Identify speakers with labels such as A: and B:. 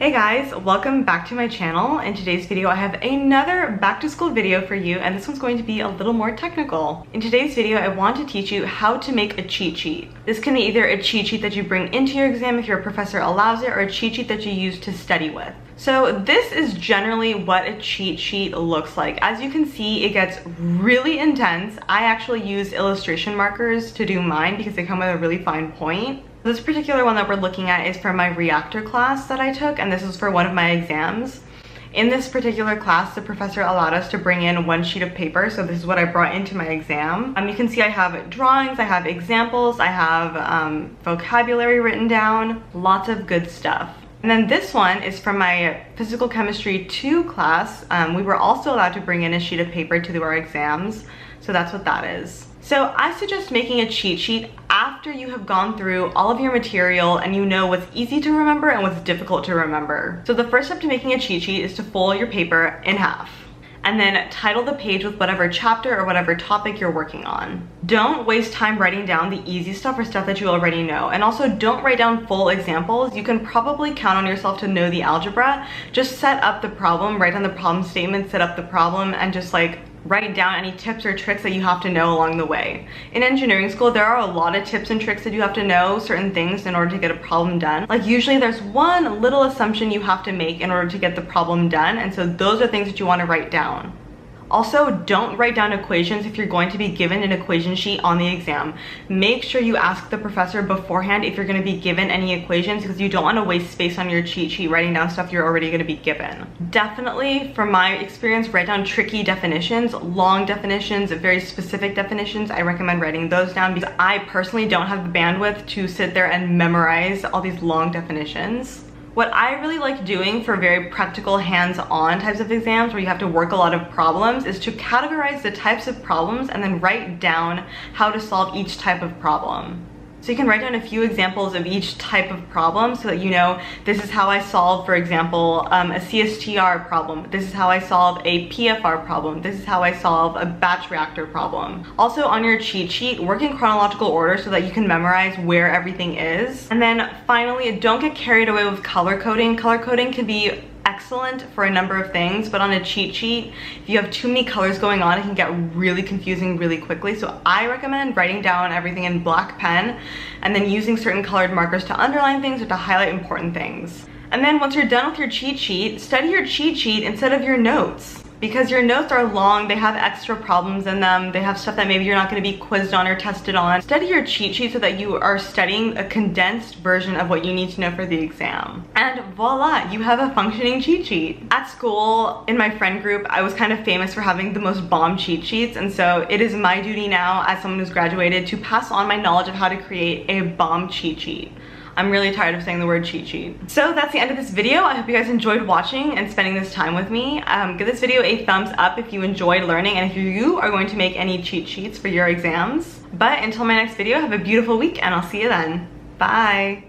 A: Hey guys, welcome back to my channel. In today's video I have another back to school video for you, and this one's going to be a little more technical. In today's video I want to teach you how to make a cheat sheet. This can be either a cheat sheet that you bring into your exam if your professor allows it, or a cheat sheet that you use to study with. So this is generally what a cheat sheet looks like. As you can see, it gets really intense. I actually use illustration markers to do mine because they come with a really fine point. This particular one that we're looking at is for my reactor class that I took, and this is for one of my exams. In this particular class, the professor allowed us to bring in one sheet of paper, so this is what I brought into my exam. You can see I have drawings, I have examples, I have vocabulary written down, lots of good stuff. And then this one is from my Physical Chemistry 2 class. We were also allowed to bring in a sheet of paper to do our exams, so that's what that is. So I suggest making a cheat sheet after you have gone through all of your material and you know what's easy to remember and what's difficult to remember. So the first step to making a cheat sheet is to fold your paper in half and then title the page with whatever chapter or whatever topic you're working on. Don't waste time writing down the easy stuff or stuff that you already know. And also don't write down full examples. You can probably count on yourself to know the algebra. Just set up the problem, write down the problem statement, set up the problem, and just like write down any tips or tricks that you have to know along the way. In engineering school, there are a lot of tips and tricks that you have to know certain things in order to get a problem done. Like usually there's one little assumption you have to make in order to get the problem done, and so those are things that you want to write down. Also, don't write down equations if you're going to be given an equation sheet on the exam. Make sure you ask the professor beforehand if you're going to be given any equations, because you don't want to waste space on your cheat sheet writing down stuff you're already going to be given. Definitely, from my experience, write down tricky definitions, long definitions, very specific definitions. I recommend writing those down because I personally don't have the bandwidth to sit there and memorize all these long definitions. What I really like doing for very practical hands-on types of exams where you have to work a lot of problems is to categorize the types of problems and then write down how to solve each type of problem. So you can write down a few examples of each type of problem so that you know this is how I solve, for example, a CSTR problem. This is how I solve a PFR problem. This is how I solve a batch reactor problem. Also on your cheat sheet, work in chronological order so that you can memorize where everything is. And then finally, don't get carried away with color coding. Color coding can be excellent for a number of things, but on a cheat sheet, if you have too many colors going on, it can get really confusing really quickly. So I recommend writing down everything in black pen and then using certain colored markers to underline things or to highlight important things. And then once you're done with your cheat sheet, study your cheat sheet instead of your notes. Because your notes are long, they have extra problems in them, they have stuff that maybe you're not going to be quizzed on or tested on. Study your cheat sheet so that you are studying a condensed version of what you need to know for the exam. And voila, you have a functioning cheat sheet. At school, in my friend group, I was kind of famous for having the most bomb cheat sheets, and so it is my duty now as someone who's graduated to pass on my knowledge of how to create a bomb cheat sheet. I'm really tired of saying the word cheat sheet. So that's the end of this video. I hope you guys enjoyed watching and spending this time with me. Give this video a thumbs up if you enjoyed learning and if you are going to make any cheat sheets for your exams. But until my next video, have a beautiful week and I'll see you then. Bye.